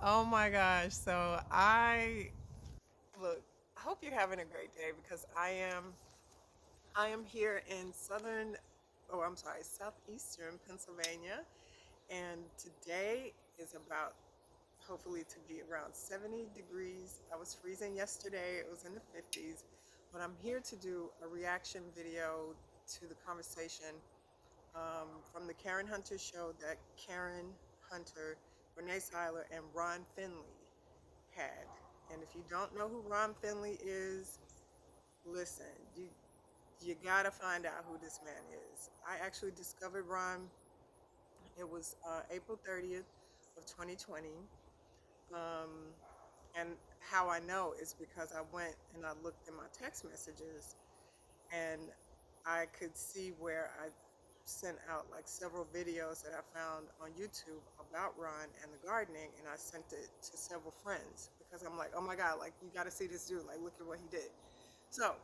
Oh my gosh. So I look, I hope you're having a great day because I am here in I'm sorry, southeastern Pennsylvania, and today is about hopefully to be around 70 degrees. I was freezing yesterday. It was in the 50s, but I'm here to do a reaction video to the conversation from the Karen Hunter show that Karen Hunter, Rene Syler, and Ron Finley had. And if you don't know who Ron Finley is, listen, you gotta find out who this man is. I actually discovered Ron. It was April 30th of 2020. Um, and how I know is because I went and I looked in my text messages and I could see where I sent out like several videos that I found on YouTube about Ron and the gardening, and I sent it to several friends because I'm like, oh my God, like you got to see this dude, like look at what he did. So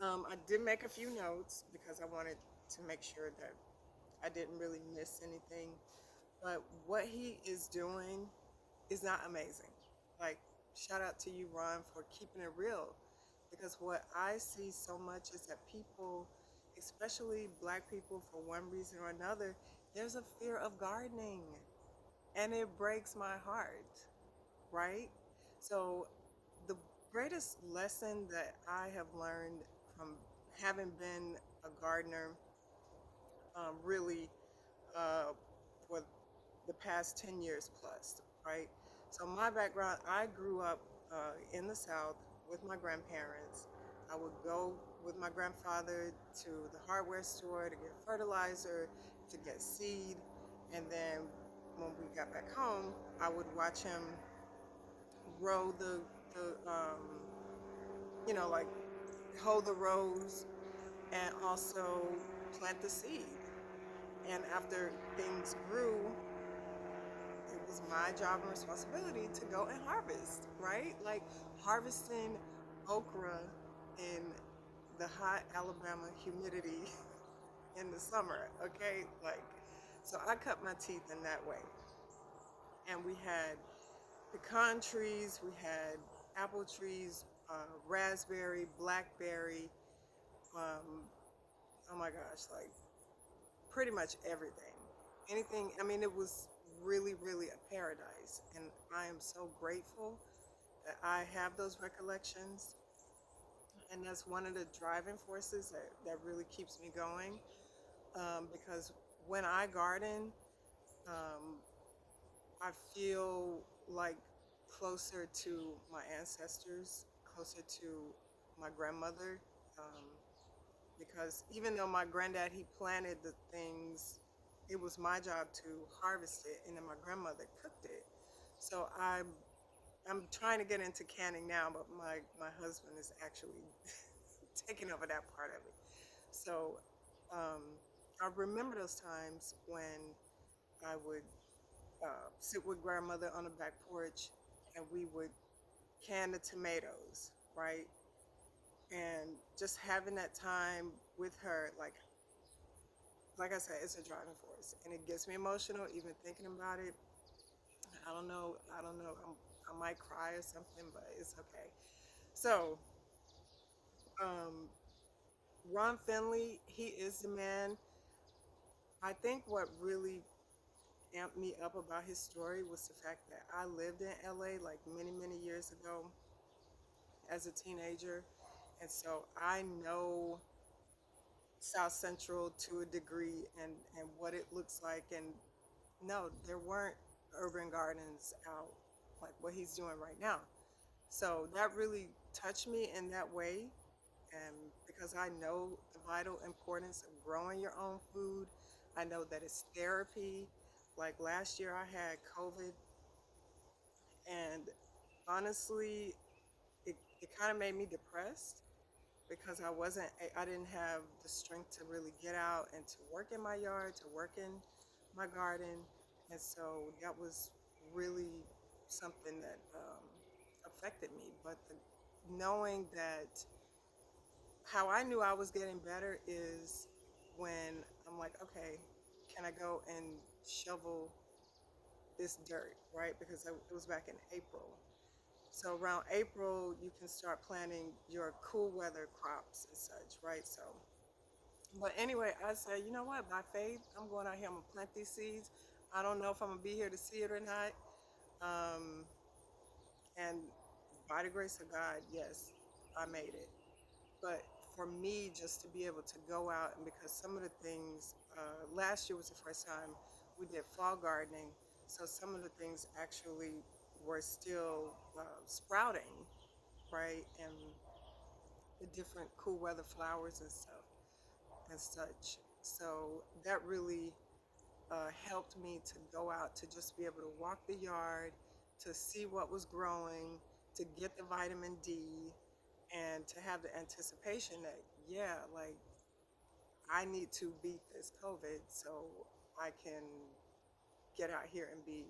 I did make a few notes because I wanted to make sure that I didn't really miss anything. But what he is doing is not amazing. Like, shout out to you, Ron, for keeping it real. Because what I see so much is that people, especially black people, for one reason or another, there's a fear of gardening. And it breaks my heart, right? So, the greatest lesson that I have learned from having been a gardener, really uh, for the past 10 years plus, right? So, my background, I grew up in the South with my grandparents. I would go with my grandfather to the hardware store to get fertilizer, to get seed, and then when we got back home, I would watch him grow the like hoe the rows and also plant the seed. And after things grew, it was my job and responsibility to go and harvest, right? Like harvesting okra in the hot Alabama humidity in the summer, okay? Like, so I cut my teeth in that way. And we had pecan trees, we had apple trees, raspberry, blackberry, um, oh my gosh, like pretty much everything. Anything, I mean, it was really, really a paradise. And I am so grateful that I have those recollections. And that's one of the driving forces that really keeps me going. Because when I garden, um, I feel like closer to my ancestors, closer to my grandmother. Um, because even though my granddad he planted the things, it was my job to harvest it, and then my grandmother cooked it. So I'm trying to get into canning now, but my husband is actually taking over that part of it. So um, I remember those times when I would sit with grandmother on the back porch, and we would can the tomatoes, right? And just having that time with her, like I said, it's a driving force, and it gets me emotional even thinking about it. I don't know. I might cry or something, but it's okay. So, um, Ron Finley, he is the man. I think what really amped me up about his story was the fact that I lived in LA like many, many years ago as a teenager, and so I know South Central to a degree and what it looks like. And no, there weren't urban gardens out like what he's doing right now. So that really touched me in that way. And because I know the vital importance of growing your own food, I know that it's therapy. Like last year, I had COVID, and honestly, it kind of made me depressed because I didn't have the strength to really get out and to work in my yard, to work in my garden. And so that was really something that affected me. But knowing that how I knew I was getting better is when I'm like, okay, can I go and shovel this dirt, right? Because it was back in April. So around April, you can start planting your cool weather crops and such, right? So, but anyway, I said, you know what? By faith, I'm going out here. I'm gonna plant these seeds. I don't know if I'm gonna be here to see it or not. Um, and by the grace of God, yes, I made it. But for me, just to be able to go out, and because some of the things, last year was the first time we did fall gardening, so some of the things actually were still sprouting, right? And the different cool weather flowers and stuff and such. So that really helped me to go out to just be able to walk the yard, to see what was growing, to get the vitamin D, and to have the anticipation that, yeah, like I need to beat this COVID so I can get out here and be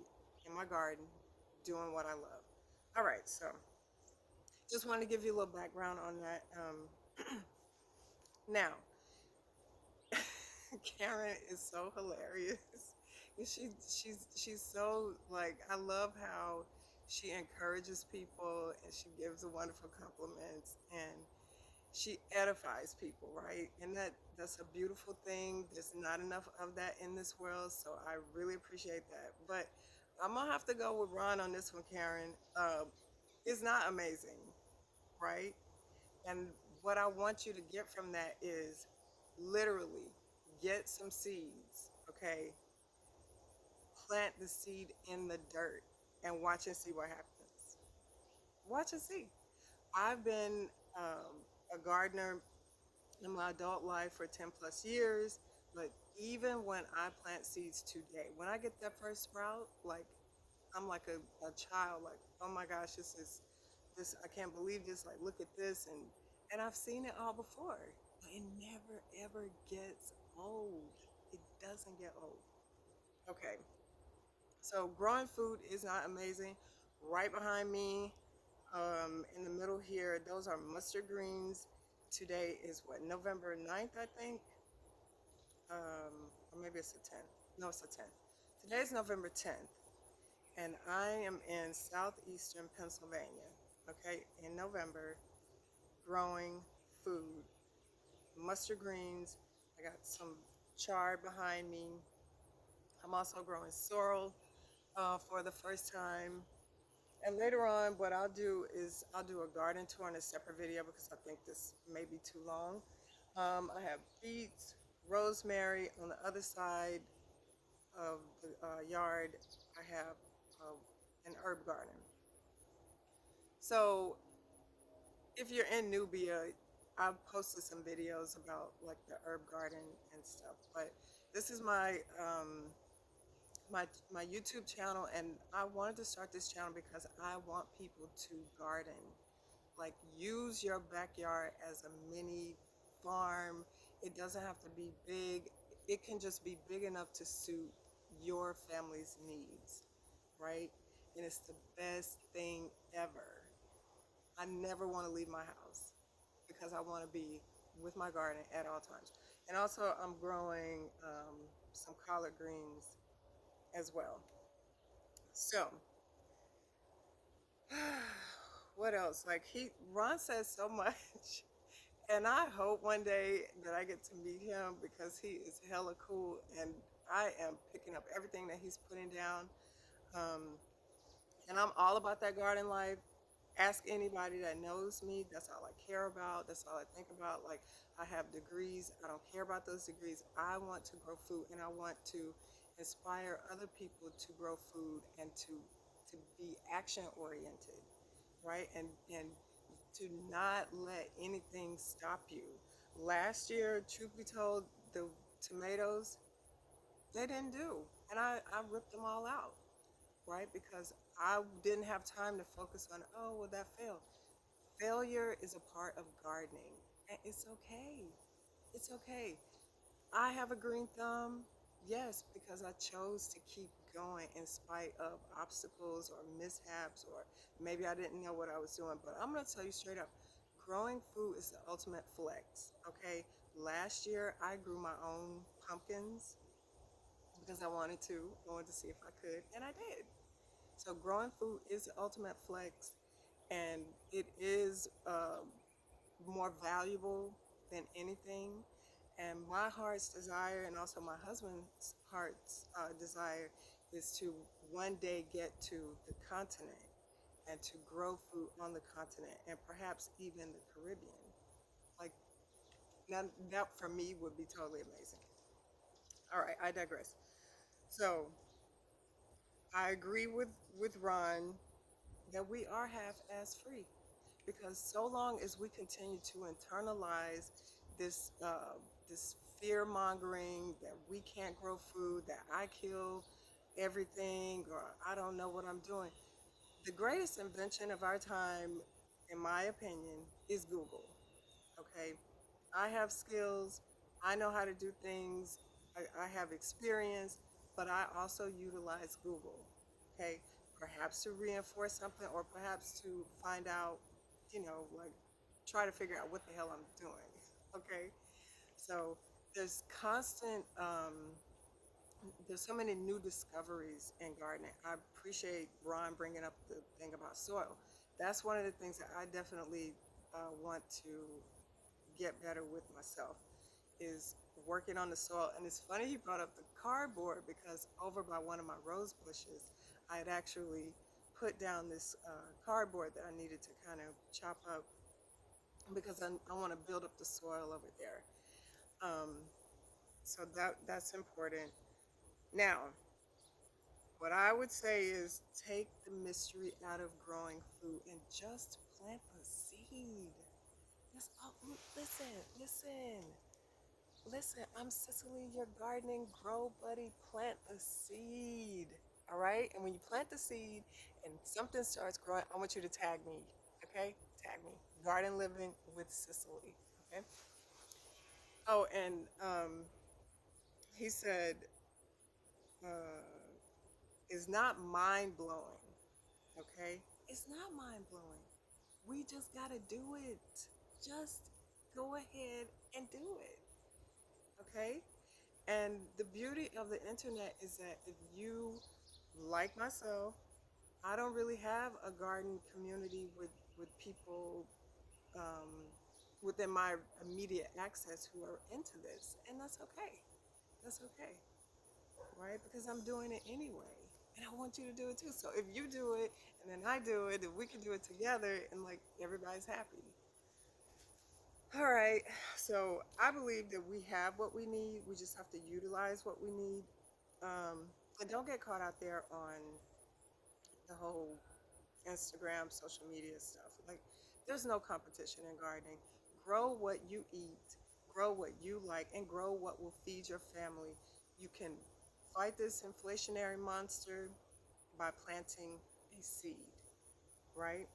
in my garden doing what I love. All right, so just wanted to give you a little background on that. Now, Karen is so hilarious. She's so like, I love how she encourages people and she gives the wonderful compliments and she edifies people, right? And that's a beautiful thing. There's not enough of that in this world, so I really appreciate that. But I'm gonna have to go with Ron on this one, Karen. It's not amazing, right? And what I want you to get from that is literally get some seeds, okay? Plant the seed in the dirt and watch and see what happens. Watch and see. I've been a gardener in my adult life for 10 plus years, but even when I plant seeds today, when I get that first sprout, like I'm like a child, like, oh my gosh, this, I can't believe this, like, look at this. And I've seen it all before, but it never ever gets old. It doesn't get old. Okay, so growing food is not amazing. Right behind me, in the middle here, those are mustard greens. Today is what, November 9th, I think? Or maybe it's the 10th. No, it's the 10th. Today is November 10th, and I am in southeastern Pennsylvania, okay, in November, growing food. Mustard greens. I got some chard behind me. I'm also growing sorrel for the first time. And later on, what I'll do is I'll do a garden tour in a separate video because I think this may be too long. I have beets, rosemary on the other side of the yard. I have an herb garden. So if you're in Nubia, I've posted some videos about like the herb garden and stuff. But this is my YouTube channel, and I wanted to start this channel because I want people to garden. Like, use your backyard as a mini farm. It doesn't have to be big. It can just be big enough to suit your family's needs, right? And it's the best thing ever. I never want to leave my house because I want to be with my garden at all times. And also, I'm growing some collard greens as well. So, what else? Like, Ron says so much. And I hope one day that I get to meet him because he is hella cool and I am picking up everything that he's putting down. Um, and I'm all about that garden life. Ask anybody that knows me. That's all I care about. That's all I think about. Like, I have degrees. I don't care about those degrees. I want to grow food and I want to inspire other people to grow food and to be action oriented, right? And to not let anything stop you. Last year, truth be told, the tomatoes, they didn't do. And I ripped them all out, right? Because I didn't have time to focus on, oh, well, that failed. Failure is a part of gardening. And it's okay. It's okay. I have a green thumb, yes, because I chose to keep going in spite of obstacles or mishaps, or maybe I didn't know what I was doing. But I'm going to tell you straight up, growing food is the ultimate flex, okay? Last year, I grew my own pumpkins because I wanted to see if I could, and I did. So growing food is the ultimate flex, and it is more valuable than anything. And my heart's desire, and also my husband's heart's desire, is to one day get to the continent and to grow food on the continent and perhaps even the Caribbean. Like, now, that for me would be totally amazing. All right, I digress. So I agree with Ron that we are half-ass free, because so long as we continue to internalize this this fear mongering that we can't grow food, that I kill everything, or I don't know what I'm doing. The greatest invention of our time, in my opinion, is Google. Okay, I have skills. I know how to do things. I have experience, but I also utilize Google. Okay, perhaps to reinforce something, or perhaps to find out, like try to figure out what the hell I'm doing. Okay, so there's constant, there's so many new discoveries in gardening. I appreciate Ron bringing up the thing about soil. That's one of the things that I definitely want to get better with myself, is working on the soil. And it's funny he brought up the cardboard, because over by one of my rose bushes, I had actually put down this cardboard that I needed to kind of chop up, because I want to build up the soil over there. Um, so that's important. Now, what I would say is take the mystery out of growing food and just plant the seed. That's all. Listen, listen. Listen, I'm Cicely, your gardening grow buddy. Plant the seed. All right? And when you plant the seed and something starts growing, I want you to tag me. Okay? Tag me. Garden Living with Cicely. Okay? Oh, and he said, uh, it's not mind blowing. Okay? It's not mind blowing. We just got to do it. Just go ahead and do it. Okay? And the beauty of the internet is that if you, like myself, I don't really have a garden community with people um, within my immediate access who are into this. And that's okay. That's okay. Right? Because I'm doing it anyway. And I want you to do it too. So if you do it and then I do it, then we can do it together, and like everybody's happy. All right. So I believe that we have what we need. We just have to utilize what we need. And don't get caught out there on the whole Instagram, social media stuff. Like, there's no competition in gardening. Grow what you eat, grow what you like, and grow what will feed your family. You can fight this inflationary monster by planting a seed, right?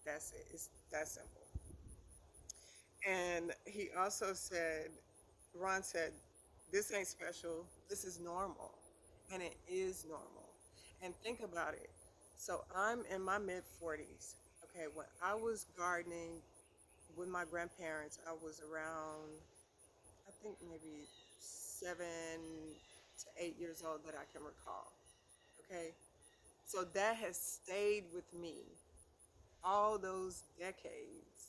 That's it. It's that simple. And he also said, Ron said, this ain't special, this is normal. And it is normal. And think about it. So I'm in my mid 40s. Okay, when I was gardening with my grandparents, I was around, I think maybe 7 to 8 years old that I can recall. Okay, so that has stayed with me all those decades,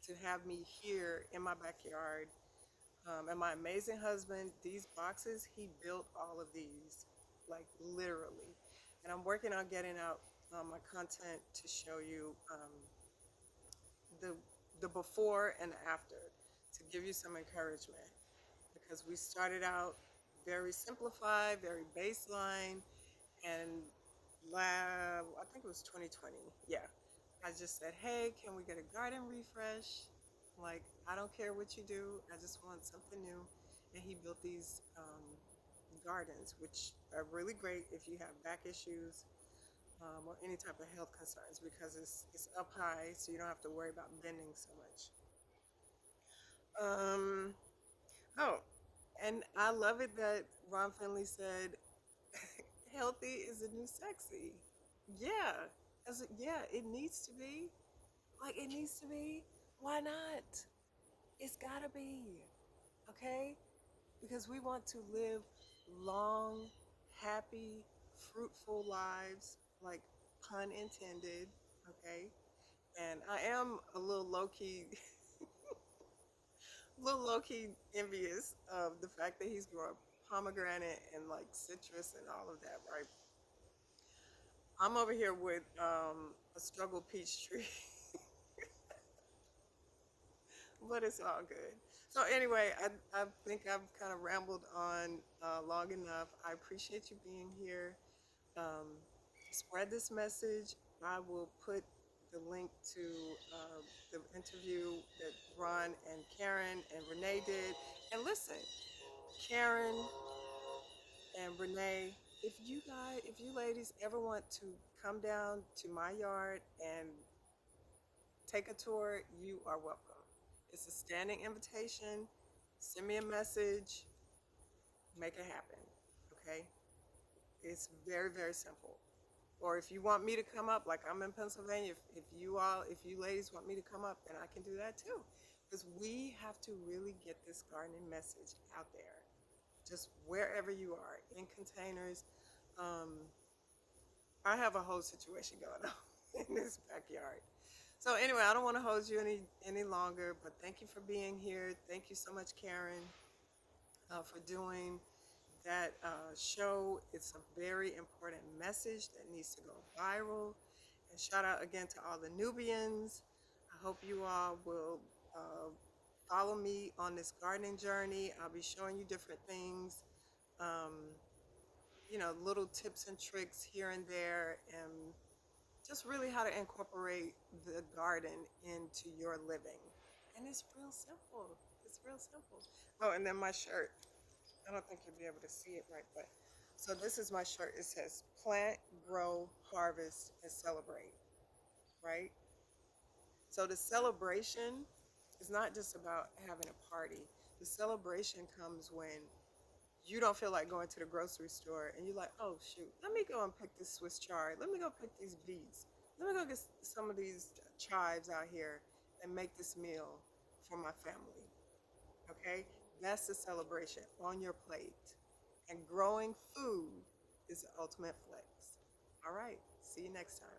to have me here in my backyard. And my amazing husband, these boxes, he built all of these, like literally. And I'm working on getting out my content to show you the the before and after, to give you some encouragement, because we started out very simplified, very baseline, and I think it was 2020. Yeah, I just said, hey, can we get a garden refresh? Like, I don't care what you do, I just want something new. And he built these gardens, which are really great if you have back issues, or any type of health concerns, because it's up high, so you don't have to worry about bending so much. Um, oh, and I love it that Ron Finley said, healthy is the new sexy. Yeah, yeah, it needs to be. Like, it needs to be. Why not? It's gotta be. Okay? Because we want to live long, happy, fruitful lives, like pun intended. Okay. And I am a little low key envious of the fact that he's growing pomegranate and like citrus and all of that, right? I'm over here with a struggle peach tree, but it's all good. So anyway, I think I've kind of rambled on long enough. I appreciate you being here. Um, Spread this message. I will put the link to the interview that Ron and Karen and Renee did. And listen, Karen and Renee, if you ladies ever want to come down to my yard and take a tour, you are welcome. It's a standing invitation. Send me a message, make it happen. Okay? It's very, very simple. Or if you want me to come up, like I'm in Pennsylvania, if you ladies want me to come up, then I can do that too. Because we have to really get this gardening message out there, just wherever you are, in containers. Um, I have a whole situation going on in this backyard. So anyway, I don't want to hold you any longer, but thank you for being here. Thank you so much, Karen, for doing that show. It's a very important message that needs to go viral. And shout out again to all the Nubians. I hope you all will follow me on this gardening journey. I'll be showing you different things, um, little tips and tricks here and there, and just really how to incorporate the garden into your living. And it's real simple. It's real simple. Oh, and then my shirt. I don't think you'll be able to see it right, but so this is my shirt. It says plant, grow, harvest, and celebrate, right? So the celebration is not just about having a party. The celebration comes when you don't feel like going to the grocery store and you're like, oh shoot, let me go and pick this Swiss chard. Let me go pick these beets. Let me go get some of these chives out here and make this meal for my family. Okay? That's the celebration on your plate. And growing food is the ultimate flex. All right. See you next time.